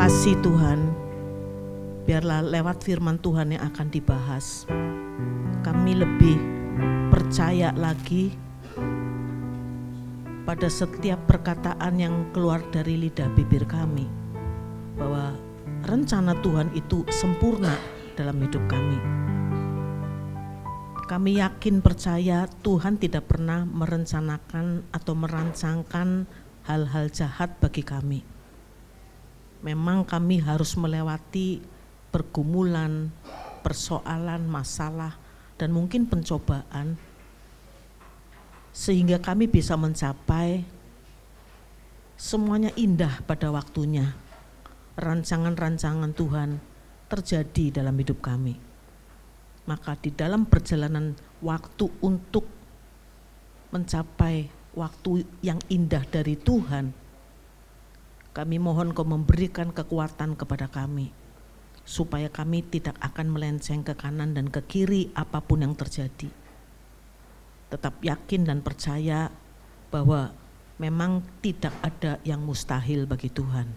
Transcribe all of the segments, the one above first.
kasih Tuhan, biarlah lewat firman Tuhan yang akan dibahas, kami lebih percaya lagi pada setiap perkataan yang keluar dari lidah bibir kami, bahwa rencana Tuhan itu sempurna dalam hidup kami. Kami yakin percaya Tuhan tidak pernah merencanakan atau merancangkan hal-hal jahat bagi kami. Memang kami harus melewati pergumulan, persoalan, masalah, dan mungkin pencobaan, sehingga kami bisa mencapai semuanya indah pada waktunya. Rancangan-rancangan Tuhan terjadi dalam hidup kami. Maka di dalam perjalanan waktu untuk mencapai waktu yang indah dari Tuhan, kami mohon Kau memberikan kekuatan kepada kami, supaya kami tidak akan melenceng ke kanan dan ke kiri apapun yang terjadi. Tetap yakin dan percaya bahwa memang tidak ada yang mustahil bagi Tuhan.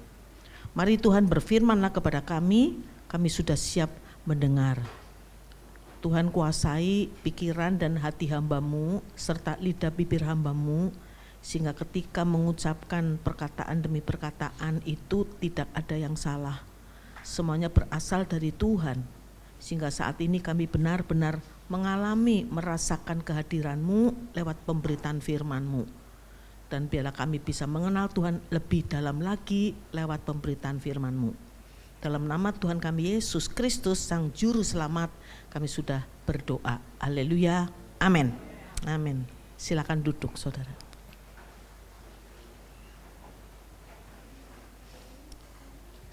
Mari Tuhan berfirman-Lah kepada kami sudah siap mendengar. Tuhan kuasai pikiran dan hati hamba-Mu serta lidah bibir hamba-Mu, sehingga ketika mengucapkan perkataan demi perkataan itu tidak ada yang salah. Semuanya berasal dari Tuhan, sehingga saat ini kami benar-benar mengalami, merasakan kehadiran-Mu lewat pemberitaan firman-Mu. Dan biarlah kami bisa mengenal Tuhan lebih dalam lagi lewat pemberitaan firman-Mu. Dalam nama Tuhan kami Yesus Kristus, Sang Juru Selamat, kami sudah berdoa. Haleluya, amin. Amin. Silakan duduk, saudara.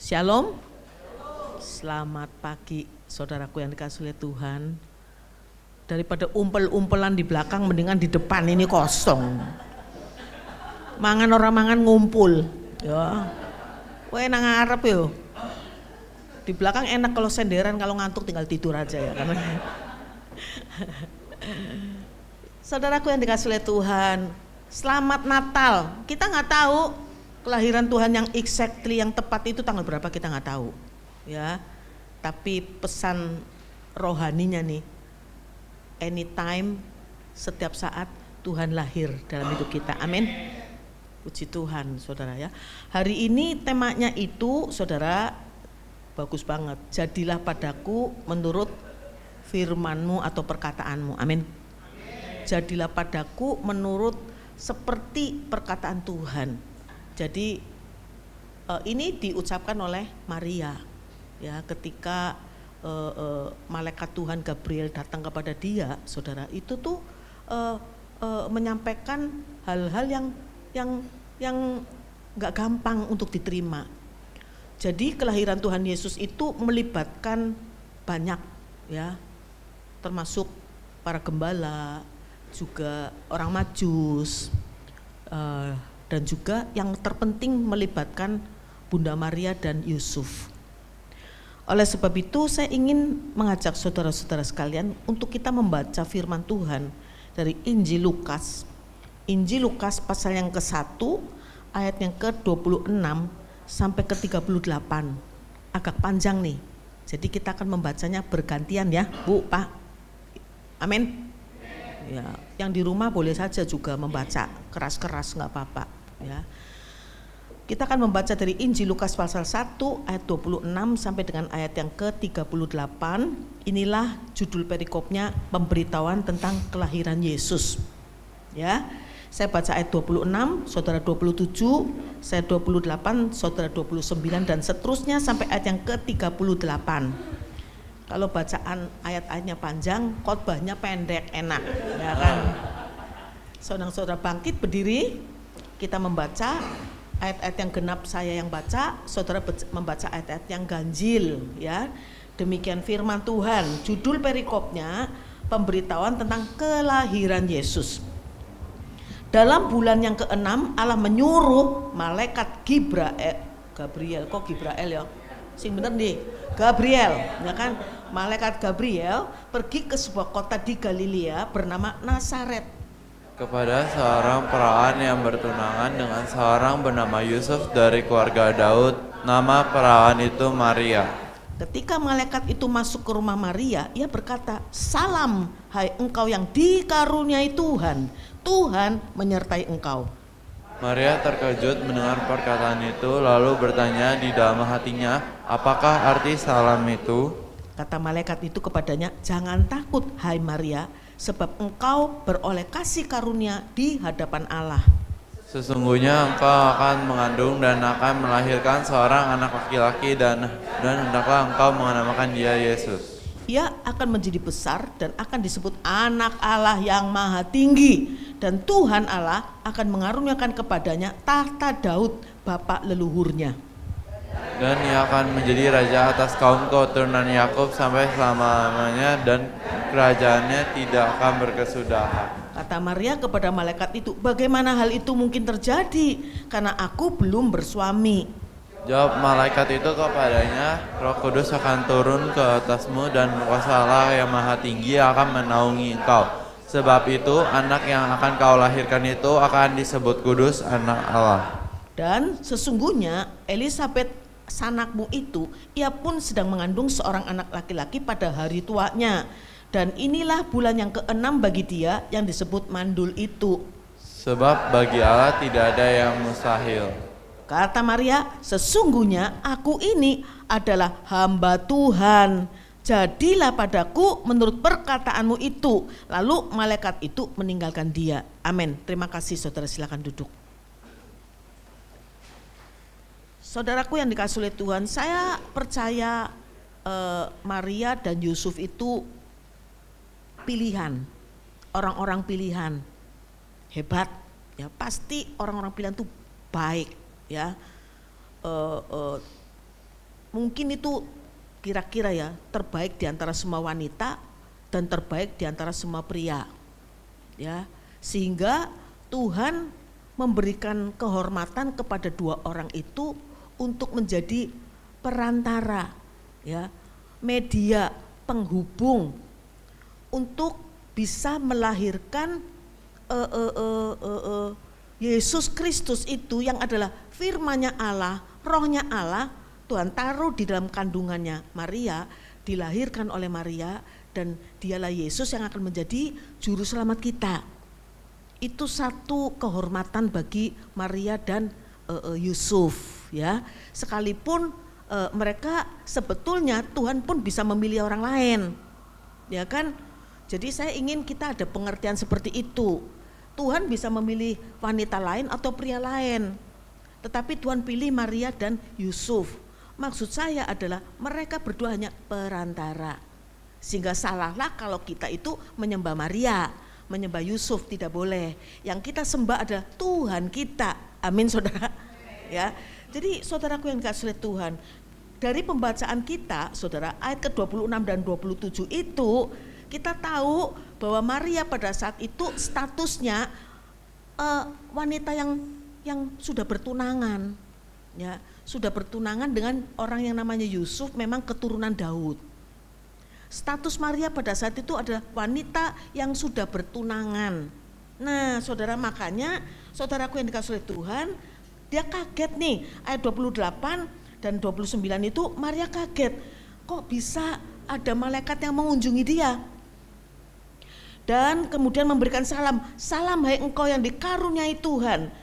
Shalom. Selamat pagi saudaraku yang dikasihi oleh Tuhan. Daripada umpel-umpelan di belakang, mendingan di depan ini kosong. Mangan orang mangan ngumpul. Ya. Kowe nang ngarep yo. Di belakang enak kalau senderan, kalau ngantuk tinggal tidur aja ya kan. Saudaraku yang dikasihi oleh Tuhan, selamat Natal. Kita nggak tahu kelahiran Tuhan yang exactly, yang tepat itu tanggal berapa, kita nggak tahu, ya. Tapi pesan rohaninya nih, anytime, setiap saat Tuhan lahir dalam hidup kita. Amin. Puji Tuhan, saudara ya. Hari ini temanya itu, saudara, bagus banget. Jadilah padaku menurut firman-Mu atau perkataan-Mu. Amin. Jadilah padaku menurut seperti perkataan Tuhan. Jadi ini diucapkan oleh Maria, ya, ketika malaikat Tuhan Gabriel datang kepada dia, saudara, itu tuh menyampaikan hal-hal yang nggak gampang untuk diterima. Jadi kelahiran Tuhan Yesus itu melibatkan banyak, ya, termasuk para gembala, juga orang Majus. Dan juga yang terpenting melibatkan Bunda Maria dan Yusuf. Oleh sebab itu saya ingin mengajak saudara-saudara sekalian untuk kita membaca firman Tuhan dari Injil Lukas. Injil Lukas pasal yang ke-1 ayat yang ke-26 sampai ke-38. Agak panjang nih. Jadi kita akan membacanya bergantian ya, Bu, Pak. Amin. Ya, yang di rumah boleh saja juga membaca keras-keras, nggak apa-apa, ya. Kita akan membaca dari Injil Lukas pasal 1 ayat 26 sampai dengan ayat yang ke-38. Inilah judul perikopnya, pemberitahuan tentang kelahiran Yesus. Ya. Saya baca ayat 26, saudara 27, saya 28, saudara 29 dan seterusnya sampai ayat yang ke-38. Kalau bacaan ayat-ayatnya panjang, khotbahnya pendek, enak, ya kan? Saudara-saudara bangkit berdiri, kita membaca ayat-ayat yang genap, saya yang baca, saudara membaca ayat-ayat yang ganjil, ya. Demikian firman Tuhan. Judul perikopnya, pemberitahuan tentang kelahiran Yesus. Dalam bulan yang ke-6, Allah menyuruh malaikat Gabriel, kok Gibrael ya? Sing bener nih, Gabriel, ya kan? Malaikat Gabriel pergi ke sebuah kota di Galilea bernama Nazaret. Kepada seorang perawan yang bertunangan dengan seorang bernama Yusuf dari keluarga Daud, Nama perawan itu Maria. Ketika malaikat itu masuk ke rumah Maria, ia berkata, "Salam, hai engkau yang dikaruniai Tuhan. Tuhan menyertai engkau." Maria terkejut mendengar perkataan itu, lalu bertanya di dalam hatinya, apakah arti salam itu? Kata malaikat itu kepadanya, "Jangan takut, hai Maria, sebab engkau beroleh kasih karunia di hadapan Allah. Sesungguhnya engkau akan mengandung dan akan melahirkan seorang anak laki-laki dan hendaklah engkau menamakan dia Yesus. Ia akan menjadi besar dan akan disebut anak Allah yang maha tinggi, dan Tuhan Allah akan mengaruniakan kepadanya tahta Daud bapa leluhurnya. Dan ia akan menjadi raja atas kaum keturunan Yakub sampai selama-lamanya, dan kerajaannya tidak akan berkesudahan." Kata Maria kepada malaikat itu, "Bagaimana hal itu mungkin terjadi? Karena aku belum bersuami." Jawab malaikat itu kepadanya, Roh Kudus akan turun ke atasmu dan kuasa Allah yang maha tinggi akan menaungi engkau. Sebab itu anak yang akan kau lahirkan itu akan disebut kudus, anak Allah. Dan sesungguhnya Elisabet sanakmu itu, ia pun sedang mengandung seorang anak laki-laki pada hari tuanya. Dan inilah bulan yang ke-6 bagi dia yang disebut mandul itu. Sebab bagi Allah tidak ada yang mustahil. Kata Maria, "Sesungguhnya aku ini adalah hamba Tuhan. Jadilah padaku menurut perkataanmu itu." Lalu malaikat itu meninggalkan dia. Amin. Terima kasih saudara, silakan duduk. Saudaraku yang dikasihi oleh Tuhan, saya percaya Maria dan Yusuf itu pilihan, orang-orang pilihan hebat, ya pasti orang-orang pilihan itu baik, ya mungkin itu kira-kira ya terbaik di antara semua wanita dan terbaik di antara semua pria, ya sehingga Tuhan memberikan kehormatan kepada dua orang itu untuk menjadi perantara, ya media penghubung untuk bisa melahirkan Yesus Kristus itu yang adalah firman-Nya Allah, rohnya Allah, Tuhan taruh di dalam kandungannya Maria, dilahirkan oleh Maria, dan dialah Yesus yang akan menjadi juru selamat kita. Itu satu kehormatan bagi Maria dan Yusuf, ya. Sekalipun mereka sebetulnya Tuhan pun bisa memilih orang lain, ya kan. Jadi saya ingin kita ada pengertian seperti itu. Tuhan bisa memilih wanita lain atau pria lain, tetapi Tuhan pilih Maria dan Yusuf. Maksud saya adalah mereka berdua hanya perantara. Sehingga salahlah kalau kita itu menyembah Maria, menyembah Yusuf, tidak boleh. Yang kita sembah adalah Tuhan kita. Amin saudara. Ya. Jadi saudaraku yang dikasihi oleh Tuhan, dari pembacaan kita saudara, ayat ke-26 dan 27 itu kita tahu bahwa Maria pada saat itu statusnya wanita yang sudah bertunangan, ya sudah bertunangan dengan orang yang namanya Yusuf, memang keturunan Daud. Status Maria pada saat itu adalah wanita yang sudah bertunangan. Nah saudara, makanya saudaraku yang dikasihi oleh Tuhan, dia kaget nih, ayat 28 dan 29 itu Maria kaget, kok bisa ada malaikat yang mengunjungi dia. Dan kemudian memberikan salam, "Salam hai engkau yang dikaruniai Tuhan,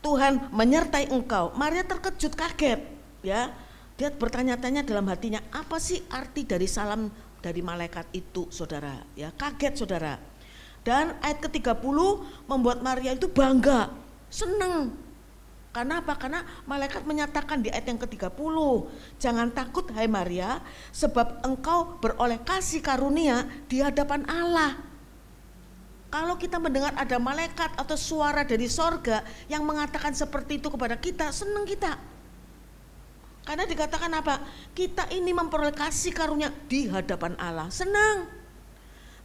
Tuhan menyertai engkau." Maria terkejut, kaget, ya. Dia bertanya-tanya dalam hatinya, apa sih arti dari salam dari malaikat itu, saudara? Ya, kaget saudara. Dan ayat ke-30 membuat Maria itu bangga, senang. Karena apa? Karena malaikat menyatakan di ayat yang ke-30, "Jangan takut hai Maria, sebab engkau beroleh kasih karunia di hadapan Allah." Kalau kita mendengar ada malaikat atau suara dari sorga yang mengatakan seperti itu kepada kita, senang kita. Karena dikatakan apa? Kita ini memperoleh kasih karunia di hadapan Allah, senang.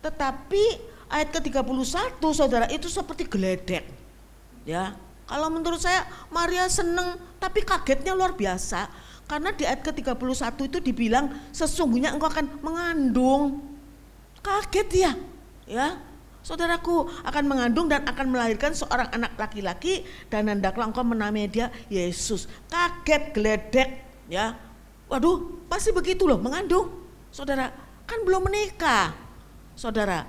Tetapi ayat ke-31 saudara, itu seperti geledek, ya. Kalau menurut saya Maria senang, tapi kagetnya luar biasa. Karena di ayat ke-31 itu dibilang, "Sesungguhnya engkau akan mengandung." Kaget dia, ya. Saudaraku, akan mengandung dan akan melahirkan seorang anak laki-laki, dan hendaklah engkau menamai dia Yesus. Kaget, geledek, ya. Waduh, pasti begitu loh, mengandung. Saudara, kan belum menikah. Saudara,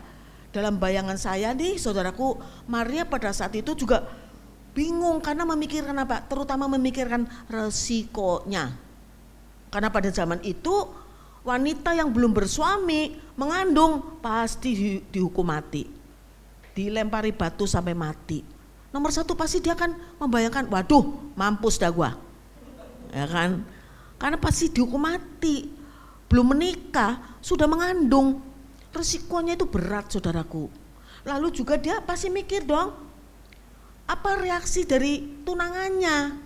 dalam bayangan saya nih, saudaraku, Maria pada saat itu juga bingung karena memikirkan apa? Terutama memikirkan resikonya. Karena pada zaman itu wanita yang belum bersuami mengandung pasti dihukum mati. Dilempari batu sampai mati. Nomor satu pasti dia akan membayangkan, waduh, mampus dah gua. Ya kan? Karena pasti dihukum mati, belum menikah, sudah mengandung, resikonya itu berat saudaraku. Lalu juga dia pasti mikir dong, apa reaksi dari tunangannya.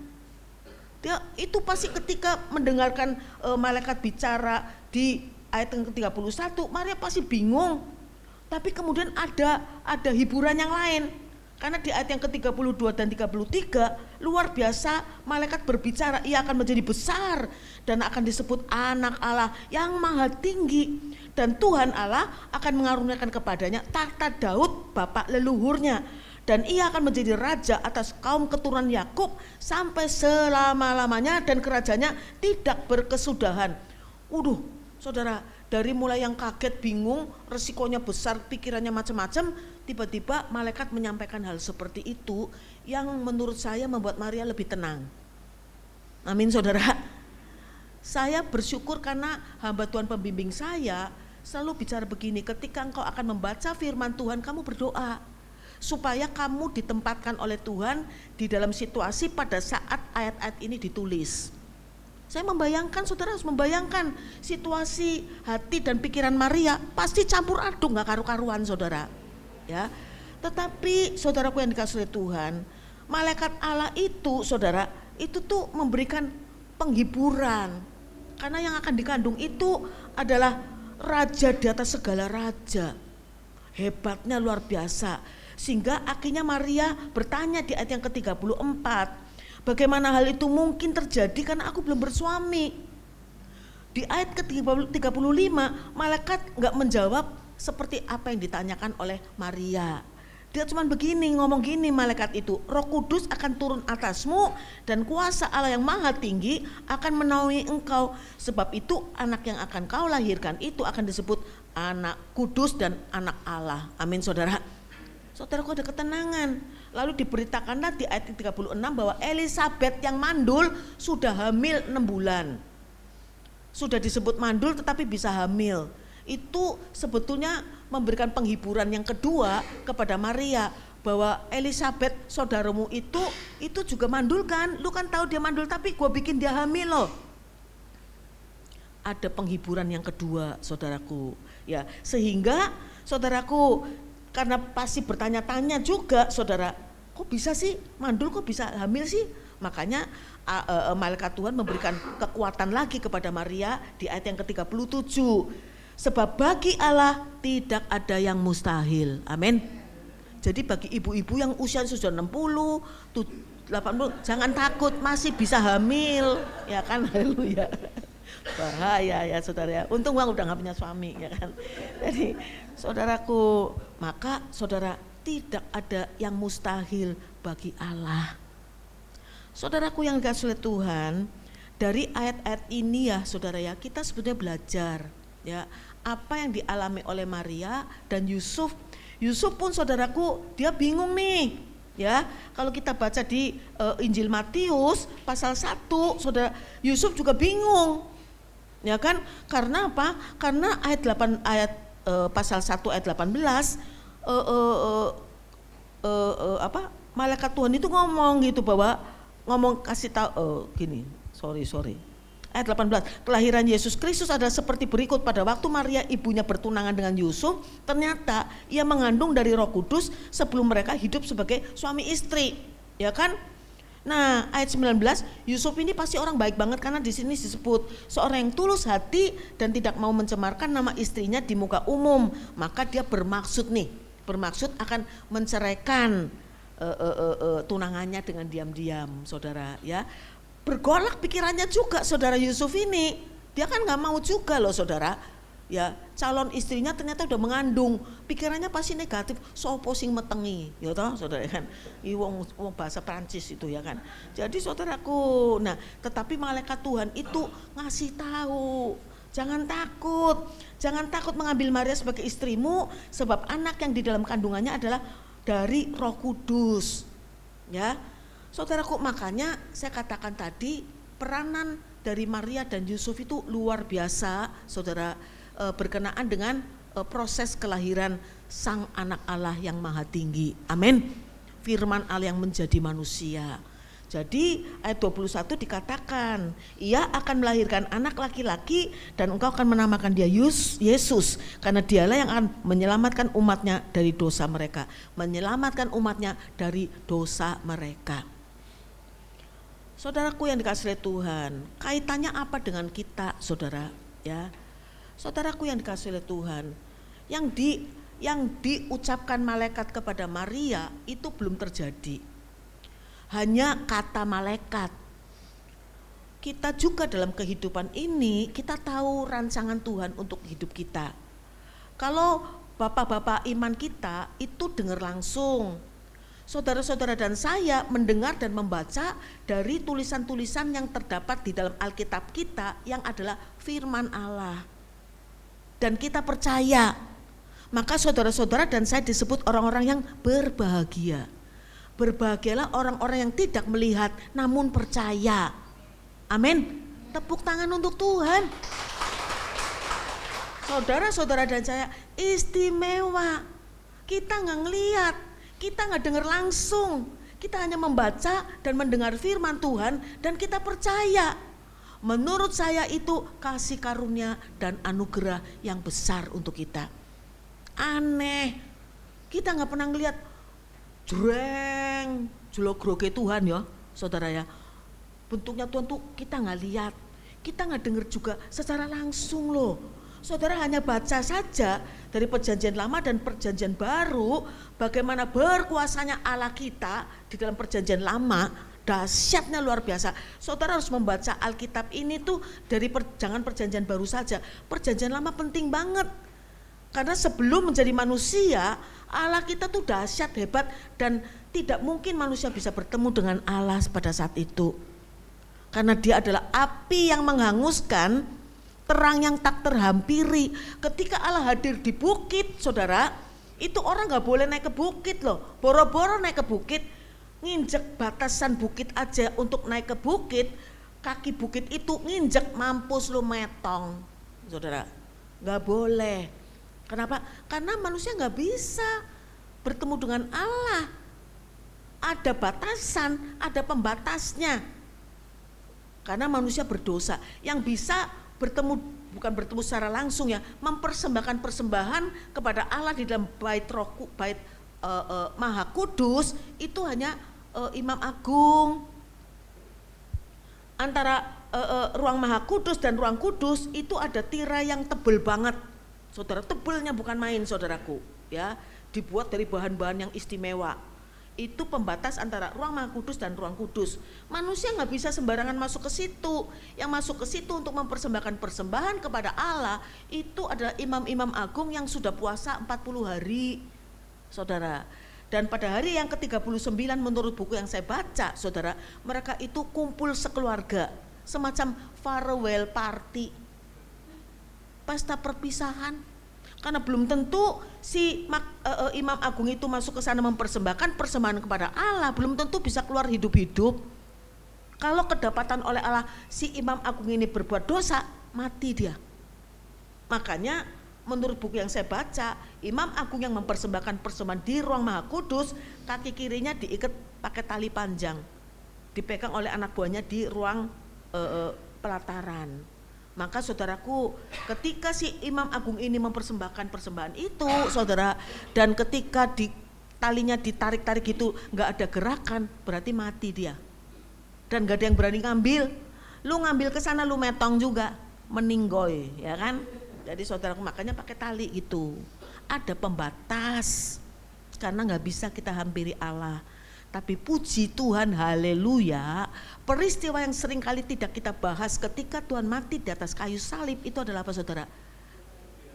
Dia itu pasti ketika mendengarkan malaikat bicara di ayat yang ke-31, Maria pasti bingung. Tapi kemudian ada hiburan yang lain. Karena di ayat yang ke-32 dan 33 luar biasa malaikat berbicara, ia akan menjadi besar dan akan disebut anak Allah yang maha tinggi, dan Tuhan Allah akan mengaruniakan kepadanya tahta Daud bapak leluhurnya, dan ia akan menjadi raja atas kaum keturunan Yakub sampai selama-lamanya, dan kerajaannya tidak berkesudahan. Waduh, saudara, dari mulai yang kaget, bingung, resikonya besar, pikirannya macam-macam, tiba-tiba malaikat menyampaikan hal seperti itu yang menurut saya membuat Maria lebih tenang. Amin saudara. Saya bersyukur karena hamba Tuhan pembimbing saya selalu bicara begini, ketika engkau akan membaca firman Tuhan, kamu berdoa supaya kamu ditempatkan oleh Tuhan di dalam situasi pada saat ayat-ayat ini ditulis. Saya membayangkan, saudara harus membayangkan situasi hati dan pikiran Maria pasti campur aduk, gak karu-karuan saudara. Ya, tetapi saudaraku yang dikasihi Tuhan, malaikat Allah itu saudara, itu tuh memberikan penghiburan. Karena yang akan dikandung itu adalah raja di atas segala raja. Hebatnya luar biasa. Sehingga akhirnya Maria bertanya di ayat yang ke-34, bagaimana hal itu mungkin terjadi karena aku belum bersuami. Di ayat ke-35 malaikat gak menjawab seperti apa yang ditanyakan oleh Maria. Dia cuma begini, ngomong gini malaikat itu, Roh Kudus akan turun atasmu dan kuasa Allah yang maha tinggi akan menaungi engkau. Sebab itu anak yang akan kau lahirkan itu akan disebut anak kudus dan anak Allah. Amin saudara. Saudaraku ada ketenangan. Lalu diberitakanlah di ayat 36 bahwa Elisabeth yang mandul sudah hamil 6 bulan. Sudah disebut mandul tetapi bisa hamil. Itu sebetulnya memberikan penghiburan yang kedua kepada Maria, bahwa Elisabeth saudaramu itu juga mandul kan, lu kan tahu dia mandul tapi gue bikin dia hamil loh. Ada penghiburan yang kedua saudaraku, ya sehingga saudaraku karena pasti bertanya-tanya juga saudara, kok bisa sih mandul, kok bisa hamil sih? Makanya malaikat Tuhan memberikan kekuatan lagi kepada Maria di ayat yang ke-37. Sebab bagi Allah tidak ada yang mustahil. Amin. Jadi bagi ibu-ibu yang usia sudah 60, 80, jangan takut, masih bisa hamil. Ya kan, haleluya. Bahaya ya saudara ya. Untung udah gak punya suami ya kan. Jadi saudaraku, maka saudara, tidak ada yang mustahil bagi Allah. Saudaraku yang dikasihi Tuhan, dari ayat-ayat ini ya saudara ya, kita sebetulnya belajar ya apa yang dialami oleh Maria dan Yusuf. Yusuf pun saudaraku dia bingung nih ya. Kalau kita baca di Injil Matius pasal 1, saudara, Yusuf juga bingung ya kan, karena apa? Karena pasal 1 ayat 18 malaikat Tuhan itu ngomong gitu, bahwa ngomong kasih tahu gini, sorry ayat 18, kelahiran Yesus Kristus adalah seperti berikut. Pada waktu Maria ibunya bertunangan dengan Yusuf, ternyata ia mengandung dari Roh Kudus sebelum mereka hidup sebagai suami istri, ya kan? Nah, ayat 19, Yusuf ini pasti orang baik banget karena di sini disebut seorang yang tulus hati dan tidak mau mencemarkan nama istrinya di muka umum. Maka dia bermaksud akan menceraikan tunangannya dengan diam-diam, saudara ya. Bergolak pikirannya juga saudara Yusuf ini, dia kan nggak mau juga loh saudara. ya calon istrinya ternyata udah mengandung, pikirannya pasti negatif, sopo sing metengi, ya toh saudara kan, wong bahasa Prancis itu ya kan. Jadi saudaraku, nah tetapi malaikat Tuhan itu ngasih tahu, jangan takut mengambil Maria sebagai istrimu, sebab anak yang di dalam kandungannya adalah dari Roh Kudus, ya saudaraku. Makanya saya katakan tadi peranan dari Maria dan Yusuf itu luar biasa, saudara. Berkenaan dengan proses kelahiran Sang Anak Allah yang Maha Tinggi. Amin. Firman Allah yang menjadi manusia. Jadi ayat 21 dikatakan, ia akan melahirkan anak laki-laki dan engkau akan menamakan dia Yesus, karena dialah yang akan menyelamatkan umatnya dari dosa mereka. Menyelamatkan umatnya dari dosa mereka. Saudaraku yang dikasihi Tuhan, kaitannya apa dengan kita, saudara? Ya, saudaraku yang dikasihi oleh Tuhan, yang diucapkan malaikat kepada Maria itu belum terjadi. Hanya kata malaikat. Kita juga dalam kehidupan ini, kita tahu rancangan Tuhan untuk hidup kita. Kalau bapak-bapak iman kita itu dengar langsung. Saudara-saudara dan saya mendengar dan membaca dari tulisan-tulisan yang terdapat di dalam Alkitab kita yang adalah firman Allah. Dan kita percaya, maka saudara-saudara dan saya disebut orang-orang yang berbahagia. Berbahagialah orang-orang yang tidak melihat namun percaya. Amin. Tepuk tangan untuk Tuhan. Saudara-saudara dan saya istimewa. Kita nggak ngelihat, kita nggak dengar langsung, kita hanya membaca dan mendengar firman Tuhan dan kita percaya. Menurut saya itu kasih karunia dan anugerah yang besar untuk kita. Aneh, kita nggak pernah ngelihat jreng jologroge Tuhan ya saudara ya. Bentuknya Tuhan tuh kita nggak lihat, kita nggak dengar juga secara langsung loh. Saudara hanya baca saja dari perjanjian lama dan perjanjian baru bagaimana berkuasanya Allah kita di dalam perjanjian lama. Dahsyatnya luar biasa. Saudara harus membaca Alkitab ini tuh dari jangan perjanjian baru saja. Perjanjian lama penting banget. Karena sebelum menjadi manusia, Allah kita tuh dahsyat, hebat, dan tidak mungkin manusia bisa bertemu dengan Allah pada saat itu. Karena dia adalah api yang menghanguskan, terang yang tak terhampiri. Ketika Allah hadir di bukit, saudara, itu orang gak boleh naik ke bukit loh. Boro-boro naik ke bukit, nginjek batasan bukit aja untuk naik ke bukit, kaki bukit itu nginjek mampus lu metong, saudara, nggak boleh. Kenapa? Karena manusia nggak bisa bertemu dengan Allah. Ada batasan, ada pembatasnya. Karena manusia berdosa. Yang bisa bertemu, bukan bertemu secara langsung ya, mempersembahkan persembahan kepada Allah di dalam bait Maha Kudus itu hanya Imam Agung. Antara ruang Maha Kudus dan ruang Kudus itu ada tirai yang tebel banget, saudara. Tebelnya bukan main, saudaraku, ya. Dibuat dari bahan-bahan yang istimewa. Itu pembatas antara ruang Maha Kudus dan ruang Kudus. Manusia nggak bisa sembarangan masuk ke situ. Yang masuk ke situ untuk mempersembahkan persembahan kepada Allah itu adalah imam-imam agung yang sudah puasa 40 hari. Saudara, dan pada hari yang ke-39 menurut buku yang saya baca, saudara, mereka itu kumpul sekeluarga, semacam farewell party, pesta perpisahan. Karena belum tentu si imam agung itu masuk ke sana mempersembahkan persembahan kepada Allah, belum tentu bisa keluar hidup-hidup. Kalau kedapatan oleh Allah si imam agung ini berbuat dosa, mati dia. Makanya menurut buku yang saya baca, imam agung yang mempersembahkan persembahan di ruang Maha Kudus, kaki kirinya diikat pakai tali panjang, dipegang oleh anak buahnya di ruang pelataran. Maka saudaraku, ketika si imam agung ini mempersembahkan persembahan itu, saudara, dan ketika talinya ditarik-tarik itu nggak ada gerakan, berarti mati dia. Dan nggak ada yang berani ngambil. Lu ngambil ke sana lu metong juga, meninggoy, ya kan? Jadi saudaraku, makanya pakai tali gitu. Ada pembatas karena nggak bisa kita hampiri Allah. Tapi puji Tuhan, haleluya, peristiwa yang sering kali tidak kita bahas ketika Tuhan mati di atas kayu salib itu adalah apa, saudara?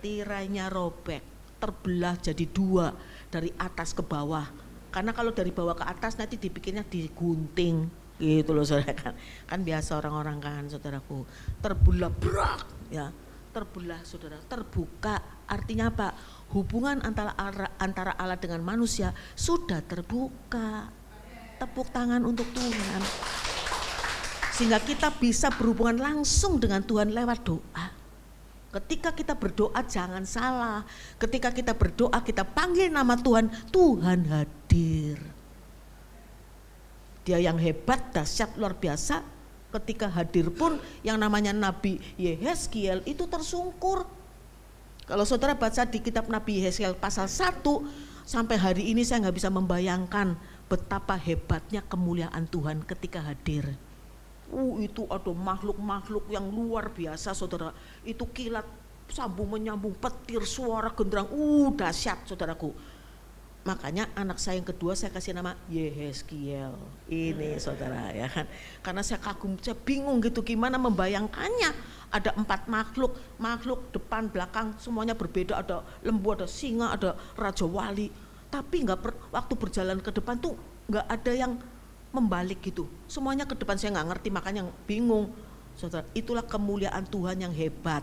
tirainya robek, terbelah jadi dua dari atas ke bawah. Karena kalau dari bawah ke atas nanti dipikirnya digunting gitu loh saudara kan. Kan biasa orang-orang kan saudaraku. Terbelah brak ya. Terbelah saudara, terbuka. Artinya apa? Hubungan antara Allah dengan manusia sudah terbuka. Tepuk tangan untuk Tuhan. Sehingga kita bisa berhubungan langsung dengan Tuhan lewat doa. Ketika kita berdoa jangan salah. Ketika kita berdoa kita panggil nama Tuhan, Tuhan hadir. Dia yang hebat, dahsyat, luar biasa. Ketika hadir pun yang namanya Nabi Yehezkiel itu tersungkur. Kalau saudara baca di kitab Nabi Yehezkiel pasal 1, sampai hari ini saya gak bisa membayangkan betapa hebatnya kemuliaan Tuhan ketika hadir. Itu ada makhluk-makhluk yang luar biasa saudara. Itu kilat sambung menyambung, petir, suara genderang, dahsyat saudaraku. Makanya anak saya yang kedua saya kasih nama Yehezkiel. Ini saudara ya kan. Karena saya kagum, saya bingung gitu gimana membayangkannya. Ada 4 makhluk depan belakang semuanya berbeda. Ada lembu, ada singa, ada raja wali. Tapi waktu berjalan ke depan tuh nggak ada yang membalik gitu, semuanya ke depan. Saya nggak ngerti, makanya bingung saudara. Itulah kemuliaan Tuhan yang hebat.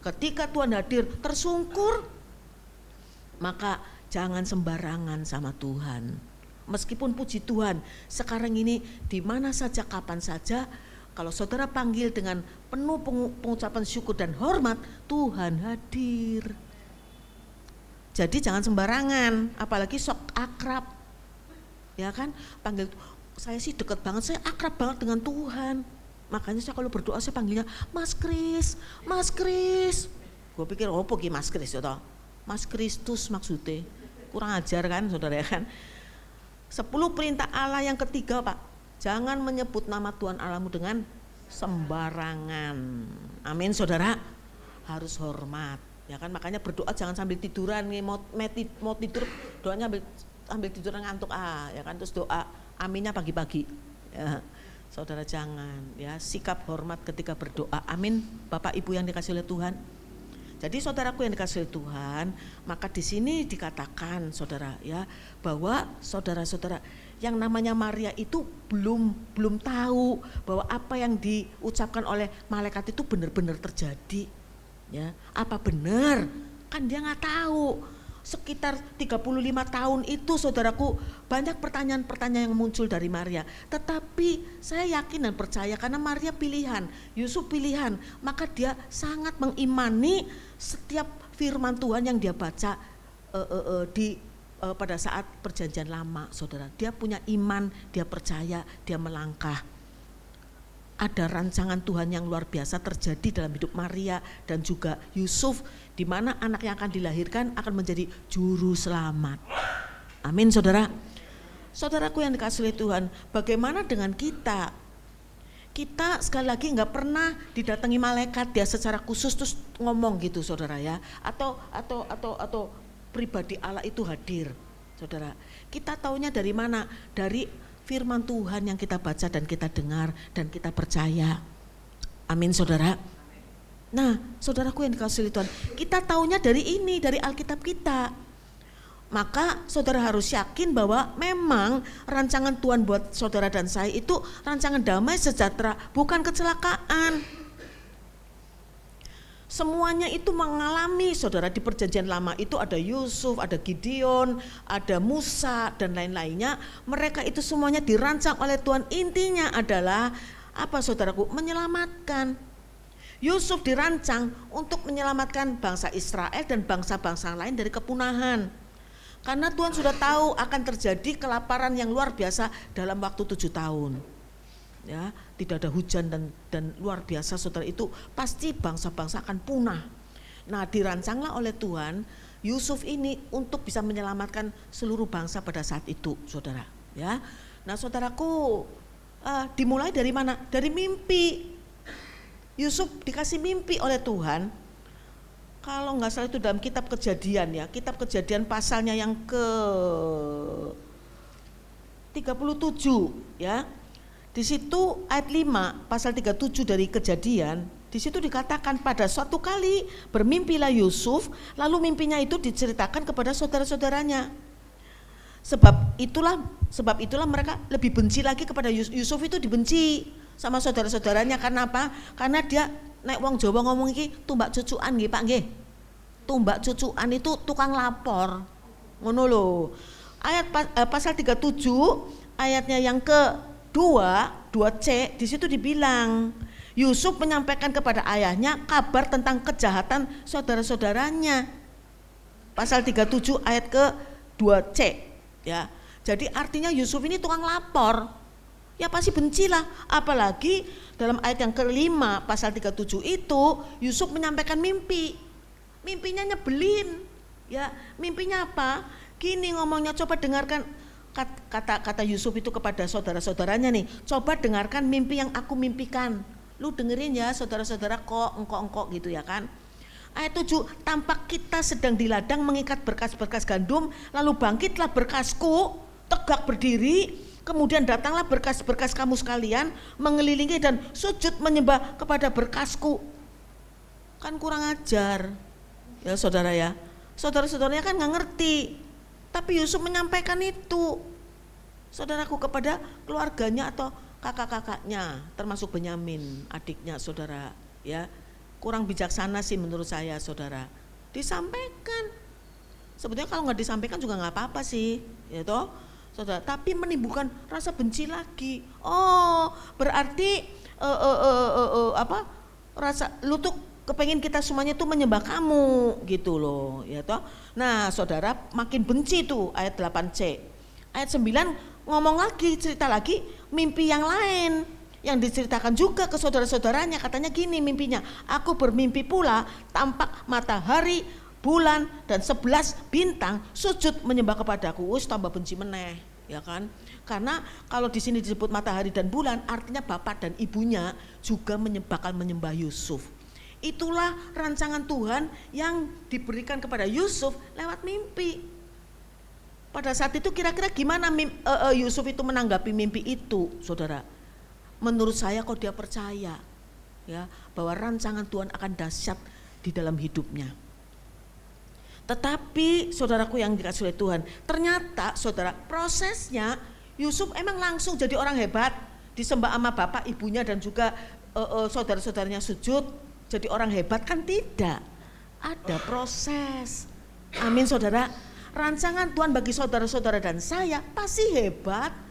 Ketika Tuhan hadir tersungkur, maka jangan sembarangan sama Tuhan. Meskipun puji Tuhan sekarang ini di mana saja kapan saja, kalau saudara panggil dengan penuh pengucapan syukur dan hormat, Tuhan hadir. Jadi jangan sembarangan, apalagi sok akrab, ya kan? Panggil, saya sih dekat banget, saya akrab banget dengan Tuhan. Makanya saya kalau berdoa saya panggilnya Mas Kris, Mas Kris. Gue pikir pergi Mas Kris ya toh? Mas Kristus maksudnya. Kurang ajar kan saudara ya kan? 10 perintah Allah yang ketiga Pak, jangan menyebut nama Tuhan Allahmu dengan sembarangan. Amin saudara, harus hormat. Ya kan, makanya berdoa jangan sambil tiduran nih, mau tidur doanya ambil tiduran ngantuk ya kan, terus doa aminnya pagi-pagi ya, saudara jangan ya, sikap hormat ketika berdoa. Amin Bapak Ibu yang dikasih oleh Tuhan. Jadi saudaraku yang dikasih oleh Tuhan, maka di sini dikatakan saudara ya, bahwa saudara-saudara yang namanya Maria itu belum tahu bahwa apa yang diucapkan oleh malaikat itu benar-benar terjadi. Ya, apa benar? Kan dia nggak tahu. Sekitar 35 tahun itu saudaraku banyak pertanyaan-pertanyaan yang muncul dari Maria. Tetapi saya yakin dan percaya karena Maria pilihan, Yusuf pilihan, maka dia sangat mengimani setiap firman Tuhan yang dia baca pada saat perjanjian lama saudara. Dia punya iman, dia percaya, dia melangkah. Ada rancangan Tuhan yang luar biasa terjadi dalam hidup Maria dan juga Yusuf, di mana anak yang akan dilahirkan akan menjadi juru selamat. Amin saudara. Saudaraku yang dikasihi oleh Tuhan, bagaimana dengan kita? Kita sekali lagi nggak pernah didatangi malaikat dia secara khusus terus ngomong gitu saudara ya, atau pribadi Allah itu hadir saudara. Kita taunya dari mana? Dari firman Tuhan yang kita baca dan kita dengar dan kita percaya. Amin saudara. Nah saudaraku yang dikasihi Tuhan, kita taunya dari ini, dari Alkitab kita. Maka saudara harus yakin bahwa memang rancangan Tuhan buat saudara dan saya itu rancangan damai sejahtera, bukan kecelakaan. Semuanya itu mengalami saudara di perjanjian lama itu, ada Yusuf, ada Gideon, ada Musa dan lain-lainnya. Mereka itu semuanya dirancang oleh Tuhan. Intinya adalah apa saudaraku? Menyelamatkan. Yusuf dirancang untuk menyelamatkan bangsa Israel dan bangsa-bangsa lain dari kepunahan. Karena Tuhan sudah tahu akan terjadi kelaparan yang luar biasa dalam waktu 7 tahun. Ya, tidak ada hujan dan luar biasa saudara, itu pasti bangsa-bangsa akan punah. Nah, dirancanglah oleh Tuhan Yusuf ini untuk bisa menyelamatkan seluruh bangsa pada saat itu, saudara. Ya, nah saudaraku, dimulai dari mana? Dari mimpi. Yusuf dikasih mimpi oleh Tuhan. Kalau nggak salah itu dalam kitab Kejadian ya, kitab Kejadian pasalnya yang ke 37 ya. Di situ ayat 5, pasal 37 dari Kejadian, Di situ dikatakan pada suatu kali bermimpilah Yusuf, lalu mimpinya itu diceritakan kepada saudara-saudaranya. Sebab itulah mereka lebih benci lagi kepada Yusuf, itu dibenci sama saudara-saudaranya. Karena apa? Karena dia, nek wong Jawa ngomong iki tumbak cucukan nggih Pak nggih. Tumbak cucukan itu tukang lapor. Ngono lho. Ayat pasal 37 ayatnya yang kedua, 2C, di situ dibilang Yusuf menyampaikan kepada ayahnya kabar tentang kejahatan saudara-saudaranya. Pasal 37 ayat ke-2C. Ya, jadi artinya Yusuf ini tukang lapor, ya pasti bencilah. Apalagi dalam ayat yang kelima pasal 37 itu Yusuf menyampaikan mimpinya nyebelin. Ya, mimpinya apa? Gini ngomongnya, coba dengarkan kata Yusuf itu kepada saudara-saudaranya nih. Coba dengarkan mimpi yang aku mimpikan. Lu dengerin ya saudara-saudara, kok engkok gitu ya kan. Ayat 7, tampak kita sedang di ladang mengikat berkas-berkas gandum, lalu bangkitlah berkasku, tegak berdiri, kemudian datanglah berkas-berkas kamu sekalian, mengelilingi dan sujud menyembah kepada berkasku. Kan kurang ajar, ya saudara ya. Saudara-saudaranya kan gak ngerti, tapi Yusuf menyampaikan itu, saudaraku, kepada keluarganya atau kakak-kakaknya, termasuk Benyamin, adiknya saudara ya. Kurang bijaksana sih menurut saya saudara. Disampaikan. Sebetulnya kalau nggak disampaikan juga nggak apa-apa sih, ya toh, saudara. Tapi menimbulkan rasa benci lagi. Oh, berarti rasa lu tuh kepengen kita semuanya tuh menyembah kamu gitu loh, ya toh. Nah, saudara, makin benci tuh ayat 8C. Ayat 9 ngomong lagi, cerita lagi mimpi yang lain yang diceritakan juga ke saudara-saudaranya. Katanya gini mimpinya, aku bermimpi pula tampak matahari, bulan dan 11 bintang sujud menyembah kepadaku. Wis tambah benci meneh, ya kan? Karena kalau di sini disebut matahari dan bulan, artinya bapak dan ibunya juga bakal menyembah Yusuf. Itulah rancangan Tuhan yang diberikan kepada Yusuf lewat mimpi. Pada saat itu kira-kira gimana Yusuf itu menanggapi mimpi itu, saudara? Menurut saya kok dia percaya ya bahwa rancangan Tuhan akan dahsyat di dalam hidupnya. Tetapi saudaraku yang dikasihi oleh Tuhan, ternyata saudara, prosesnya Yusuf emang langsung jadi orang hebat, disembah sama bapak ibunya dan juga saudara-saudaranya sujud, jadi orang hebat, kan tidak. Ada proses. Amin saudara. Rancangan Tuhan bagi saudara-saudara dan saya pasti hebat.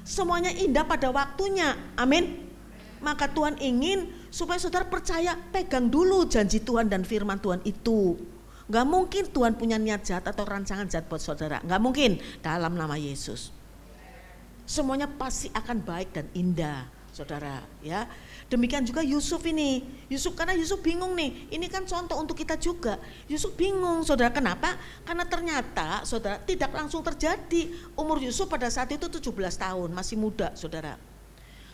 Semuanya indah pada waktunya, amin. Maka Tuhan ingin supaya saudara percaya, pegang dulu janji Tuhan dan firman Tuhan itu. Gak mungkin Tuhan punya niat jahat atau rancangan jahat buat saudara, gak mungkin, dalam nama Yesus. Semuanya pasti akan baik dan indah, saudara ya. Demikian juga Yusuf ini. Karena Yusuf bingung nih. Ini kan contoh untuk kita juga. Yusuf bingung, saudara. Kenapa? Karena ternyata, saudara, tidak langsung terjadi. Umur Yusuf pada saat itu 17 tahun, masih muda, saudara.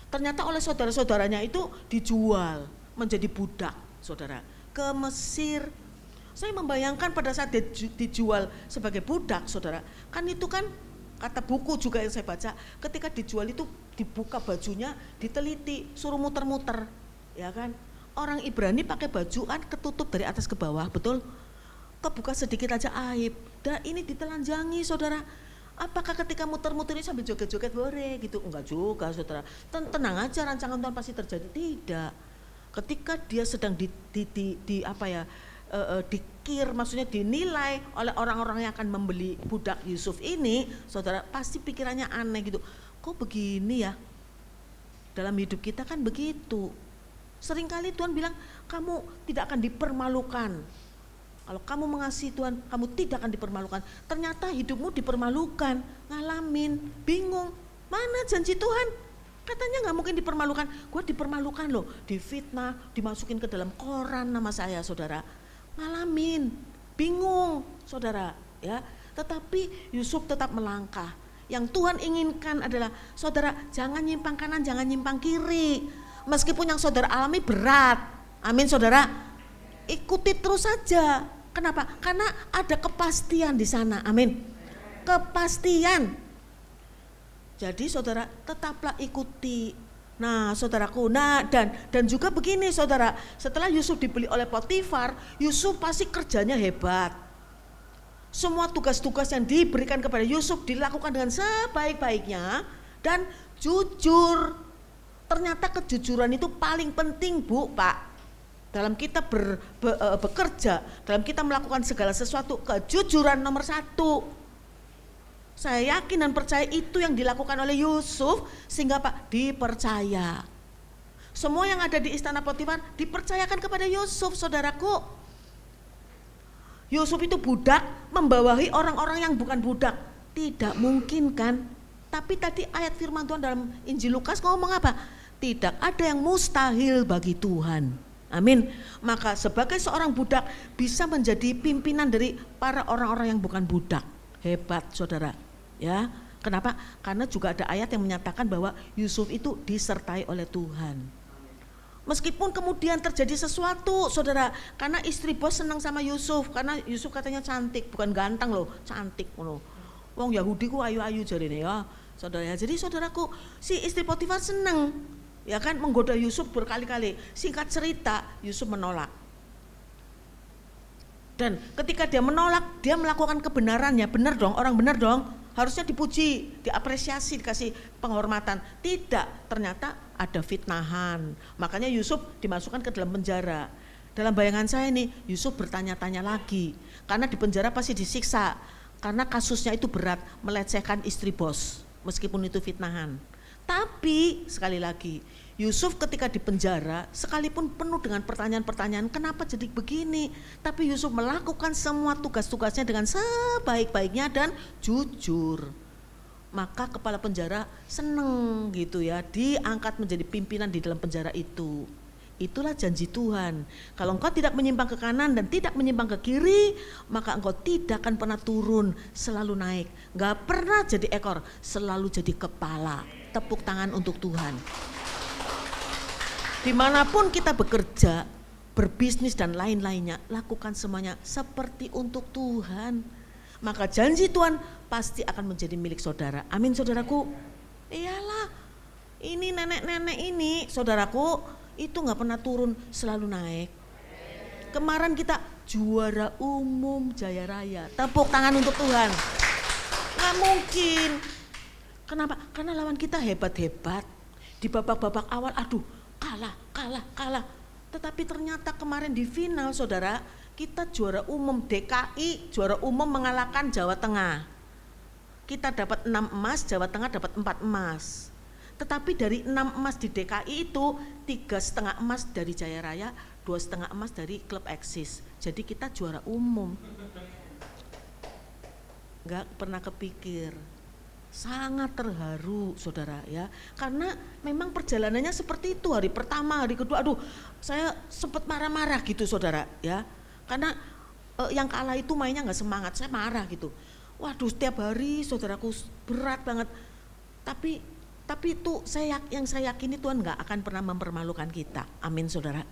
Ternyata oleh saudara-saudaranya itu dijual menjadi budak, saudara, ke Mesir. Saya membayangkan pada saat dijual sebagai budak, saudara, kan itu kan kata buku juga yang saya baca, ketika dijual itu dibuka bajunya, diteliti, suruh muter-muter, ya kan? Orang Ibrani pakai baju kan ketutup dari atas ke bawah, betul? Kebuka sedikit aja aib. Dan ini ditelanjangi, saudara. Apakah ketika muter-muter ini sambil joget-joget boleh gitu? Enggak juga, saudara. Tenang aja, rancangan Tuhan pasti terjadi. Tidak. Ketika dia sedang dikir, maksudnya dinilai oleh orang-orang yang akan membeli budak Yusuf ini, saudara, pasti pikirannya aneh gitu. Kok begini ya? Dalam hidup kita kan begitu. Seringkali Tuhan bilang, kamu tidak akan dipermalukan. Kalau kamu mengasihi Tuhan, kamu tidak akan dipermalukan. Ternyata hidupmu dipermalukan, ngalamin, bingung. Mana janji Tuhan? Katanya gak mungkin dipermalukan. Gue dipermalukan loh, difitnah, dimasukin ke dalam koran nama saya, saudara. Ngalamin, bingung, saudara ya. Tetapi Yusuf tetap melangkah. Yang Tuhan inginkan adalah, saudara, jangan nyimpang kanan, jangan nyimpang kiri. Meskipun yang saudara alami berat, amin saudara, ikuti terus saja. Kenapa? Karena ada kepastian di sana, amin. Kepastian. Jadi saudara, tetaplah ikuti. Nah, saudaraku, dan juga begini saudara, setelah Yusuf dibeli oleh Potifar, Yusuf pasti kerjanya hebat. Semua tugas-tugas yang diberikan kepada Yusuf dilakukan dengan sebaik-baiknya dan jujur. Ternyata kejujuran itu paling penting, Bu, Pak. Dalam kita bekerja, dalam kita melakukan segala sesuatu, kejujuran nomor 1. Saya yakin dan percaya itu yang dilakukan oleh Yusuf sehingga Pak dipercaya. Semua yang ada di istana Potifar dipercayakan kepada Yusuf, saudaraku. Yusuf itu budak membawahi orang-orang yang bukan budak. Tidak mungkin kan? Tapi tadi ayat firman Tuhan dalam Injil Lukas ngomong apa? Tidak ada yang mustahil bagi Tuhan. Amin. Maka sebagai seorang budak bisa menjadi pimpinan dari para orang-orang yang bukan budak. Hebat, saudara. Ya, kenapa? Karena juga ada ayat yang menyatakan bahwa Yusuf itu disertai oleh Tuhan. Meskipun kemudian terjadi sesuatu, saudara, karena istri bos senang sama Yusuf, karena Yusuf katanya cantik, bukan ganteng loh, cantik loh. Wong Yahudi ku ayu-ayu jarine ya, saudara. Jadi saudaraku, si istri Potifar senang, ya kan, menggoda Yusuf berkali-kali. Singkat cerita, Yusuf menolak. Dan ketika dia menolak, dia melakukan kebenarannya, benar dong, orang benar dong. Harusnya dipuji, diapresiasi, dikasih penghormatan. Tidak, ternyata ada fitnahan. Makanya Yusuf dimasukkan ke dalam penjara. Dalam bayangan saya nih, Yusuf bertanya-tanya lagi. Karena di penjara pasti disiksa. Karena kasusnya itu berat, melecehkan istri bos. Meskipun itu fitnahan. Tapi sekali lagi, Yusuf ketika di penjara sekalipun penuh dengan pertanyaan-pertanyaan kenapa jadi begini, tapi Yusuf melakukan semua tugas-tugasnya dengan sebaik-baiknya dan jujur. Maka kepala penjara seneng gitu ya, diangkat menjadi pimpinan di dalam penjara itu. Itulah janji Tuhan. Kalau engkau tidak menyimpang ke kanan dan tidak menyimpang ke kiri, maka engkau tidak akan pernah turun, selalu naik. Gak pernah jadi ekor, selalu jadi kepala. Tepuk tangan untuk Tuhan. Dimanapun kita bekerja, berbisnis dan lain-lainnya, lakukan semuanya seperti untuk Tuhan. Maka janji Tuhan pasti akan menjadi milik saudara. Amin, saudaraku. Iyalah, ini nenek-nenek ini, saudaraku, itu gak pernah turun, selalu naik. Kemarin kita juara umum Jaya Raya. Tepuk tangan untuk Tuhan. Gak mungkin. Kenapa? Karena lawan kita hebat-hebat. Di babak-babak awal, aduh, kalah. Tetapi ternyata kemarin di final, saudara, kita juara umum DKI, juara umum mengalahkan Jawa Tengah. Kita dapat 6 emas, Jawa Tengah dapat 4 emas. Tetapi dari 6 emas di DKI itu 3,5 emas dari Jaya Raya, 2,5 emas dari klub Eksis. Jadi kita juara umum. Gak pernah kepikir. Sangat terharu, saudara, ya, karena memang perjalanannya seperti itu. Hari pertama, hari kedua, aduh, saya sempat marah-marah gitu, saudara, ya, karena yang kalah itu mainnya nggak semangat, saya marah gitu. Waduh, setiap hari, saudaraku, berat banget. Tapi itu yang saya yakini Tuhan nggak akan pernah mempermalukan kita. Amin, saudara.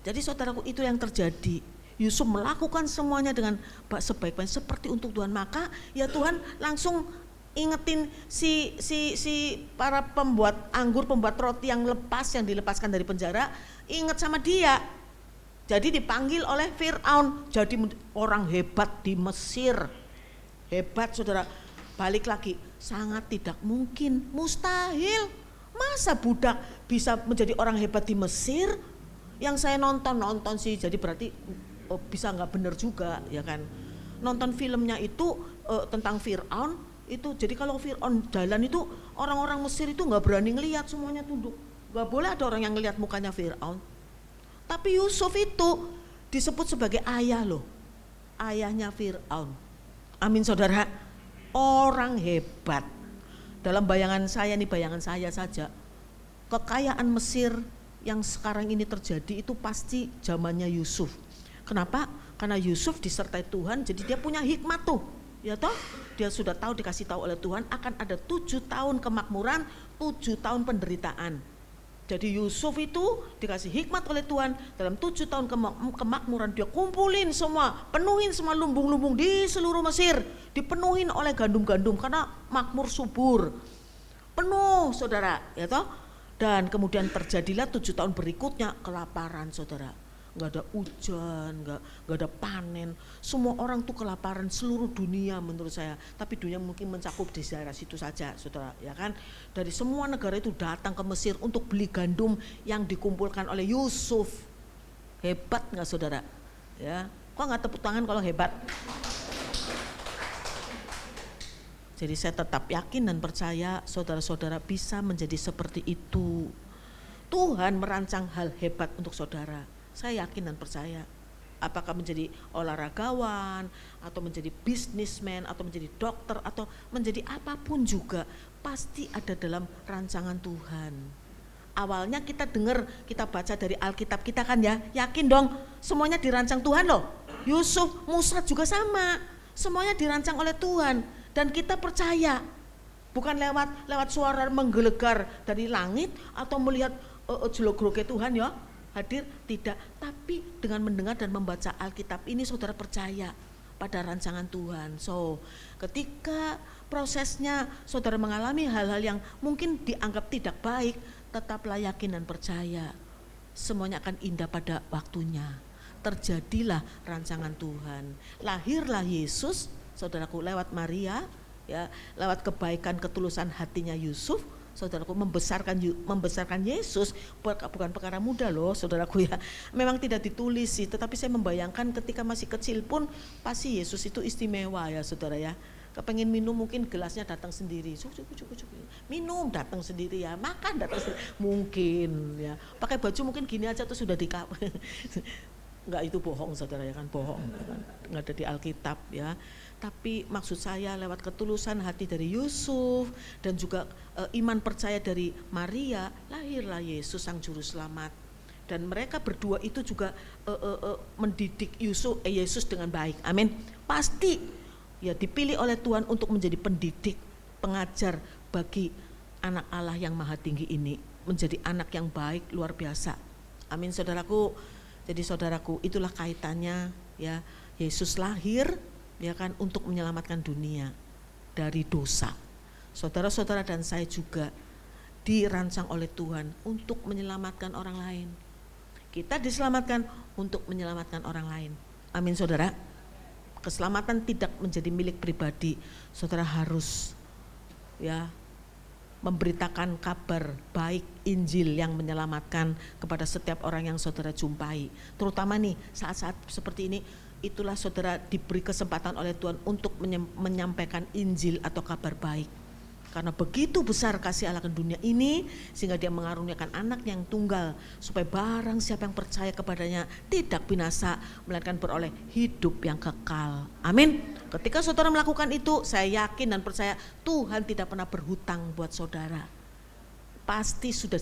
Jadi saudaraku, itu yang terjadi. Yusuf melakukan semuanya dengan sebaik-baiknya seperti untuk Tuhan. Maka ya Tuhan langsung ingetin si para pembuat anggur, pembuat roti yang dilepaskan dari penjara, ingat sama dia. Jadi dipanggil oleh Fir'aun, jadi orang hebat di Mesir. Hebat, saudara. Balik lagi, sangat tidak mungkin, mustahil. Masa budak bisa menjadi orang hebat di Mesir? Yang saya nonton sih, jadi berarti bisa nggak benar juga, ya kan? Nonton filmnya itu tentang Fir'aun. Itu jadi kalau Fir'aun jalan itu orang-orang Mesir itu nggak berani ngelihat, semuanya tunduk. Nggak boleh ada orang yang ngelihat mukanya Fir'aun. Tapi Yusuf itu disebut sebagai ayah loh, ayahnya Fir'aun. Amin, saudara. Orang hebat. Dalam bayangan saya saja, kekayaan Mesir yang sekarang ini terjadi itu pasti zamannya Yusuf. Kenapa? Karena Yusuf disertai Tuhan, jadi dia punya hikmat tuh. Ya toh, dia sudah tahu, dikasih tahu oleh Tuhan akan ada 7 tahun kemakmuran, 7 tahun penderitaan. Jadi Yusuf itu dikasih hikmat oleh Tuhan, dalam 7 tahun kemakmuran dia kumpulin semua, penuhin semua lumbung-lumbung di seluruh Mesir, dipenuhin oleh gandum-gandum karena makmur subur. Penuh, saudara, ya toh. Dan kemudian terjadilah 7 tahun berikutnya kelaparan, saudara. Nggak ada hujan, nggak ada panen. Semua orang tuh kelaparan, seluruh dunia menurut saya. Tapi dunia mungkin mencakup di daerah situ saja, saudara, ya kan? Dari semua negara itu datang ke Mesir untuk beli gandum yang dikumpulkan oleh Yusuf. Hebat nggak, saudara? Ya, kok nggak tepuk tangan kalau hebat? Jadi saya tetap yakin dan percaya saudara-saudara bisa menjadi seperti itu. Tuhan merancang hal hebat untuk saudara. Saya yakin dan percaya. Apakah menjadi olahragawan, atau menjadi bisnismen, atau menjadi dokter, atau menjadi apapun juga, pasti ada dalam rancangan Tuhan. Awalnya kita dengar, kita baca dari Alkitab kita kan ya, yakin dong semuanya dirancang Tuhan loh. Yusuf, Musa juga sama, semuanya dirancang oleh Tuhan. Dan kita percaya, bukan lewat suara menggelegar dari langit atau melihat jelogroknya Tuhan ya hadir, tidak. Tapi dengan mendengar dan membaca Alkitab ini saudara percaya pada rancangan Tuhan. So ketika prosesnya saudara mengalami hal-hal yang mungkin dianggap tidak baik, tetaplah yakin dan percaya semuanya akan indah pada waktunya. Terjadilah rancangan Tuhan. Lahirlah Yesus, saudaraku, lewat Maria, ya, lewat kebaikan ketulusan hatinya Yusuf, saudaraku, membesarkan Yesus bukan perkara mudah loh, saudaraku ya. Memang tidak ditulis sih, tetapi saya membayangkan ketika masih kecil pun pasti Yesus itu istimewa ya, saudara ya. Kepengen minum mungkin gelasnya datang sendiri, minum datang sendiri ya, makan datang sendiri, mungkin ya. Pakai baju mungkin gini aja tuh sudah enggak, itu bohong saudara ya kan, bohong kan? Enggak ada di Alkitab ya. Tapi maksud saya lewat ketulusan hati dari Yusuf dan juga iman percaya dari Maria, lahirlah Yesus sang juru selamat. Dan mereka berdua itu juga mendidik Yesus dengan baik. Amin. Pasti ya dipilih oleh Tuhan untuk menjadi pendidik, pengajar bagi anak Allah yang maha tinggi ini, menjadi anak yang baik luar biasa. Amin, saudaraku. Jadi saudaraku, itulah kaitannya ya, Yesus lahir ya kan untuk menyelamatkan dunia dari dosa. Saudara-saudara dan saya juga dirancang oleh Tuhan untuk menyelamatkan orang lain. Kita diselamatkan untuk menyelamatkan orang lain. Amin, saudara. Keselamatan tidak menjadi milik pribadi. Saudara harus ya memberitakan kabar baik Injil yang menyelamatkan kepada setiap orang yang saudara jumpai. Terutama nih saat-saat seperti ini, itulah saudara diberi kesempatan oleh Tuhan untuk menyampaikan Injil atau kabar baik. Karena begitu besar kasih Allah ke dunia ini, sehingga dia mengaruniakan anak yang tunggal, supaya barang siapa yang percaya kepadanya tidak binasa, melainkan beroleh hidup yang kekal. Amin. Ketika saudara melakukan itu, saya yakin dan percaya Tuhan tidak pernah berhutang buat saudara. Pasti sudah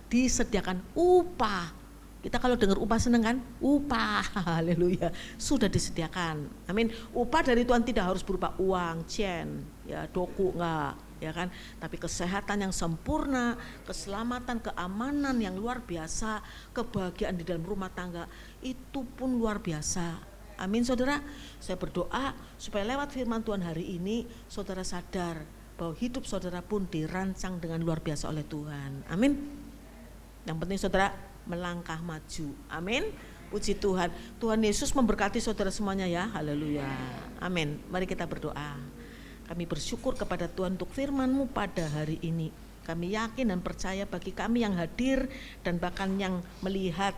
disediakan upah. Kita kalau dengar upah seneng kan? Upah, haleluya, sudah disediakan. Amin. Upah dari Tuhan tidak harus berupa uang, cen, ya doku, enggak, ya kan? Tapi kesehatan yang sempurna, keselamatan, keamanan yang luar biasa, kebahagiaan di dalam rumah tangga, itu pun luar biasa. Amin, saudara. Saya berdoa supaya lewat firman Tuhan hari ini, saudara sadar bahwa hidup saudara pun dirancang dengan luar biasa oleh Tuhan. Amin. Yang penting saudara melangkah maju. Amin. Puji Tuhan. Tuhan Yesus memberkati saudara semuanya ya. Haleluya. Amin. Mari kita berdoa. Kami bersyukur kepada Tuhan untuk firman-Mu pada hari ini. Kami yakin dan percaya bagi kami yang hadir dan bahkan yang melihat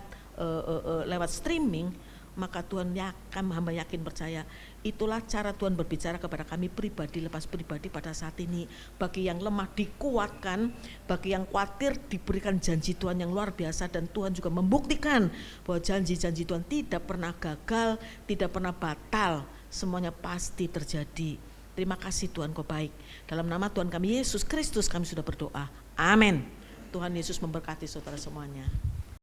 lewat streaming, maka Tuhan hamba yakin percaya itulah cara Tuhan berbicara kepada kami pribadi lepas pribadi pada saat ini. Bagi yang lemah dikuatkan, bagi yang khawatir diberikan janji Tuhan yang luar biasa, dan Tuhan juga membuktikan bahwa janji-janji Tuhan tidak pernah gagal, tidak pernah batal, semuanya pasti terjadi. Terima kasih Tuhan, Kau baik. Dalam nama Tuhan kami Yesus Kristus kami sudah berdoa. Amin. Tuhan Yesus memberkati saudara semuanya.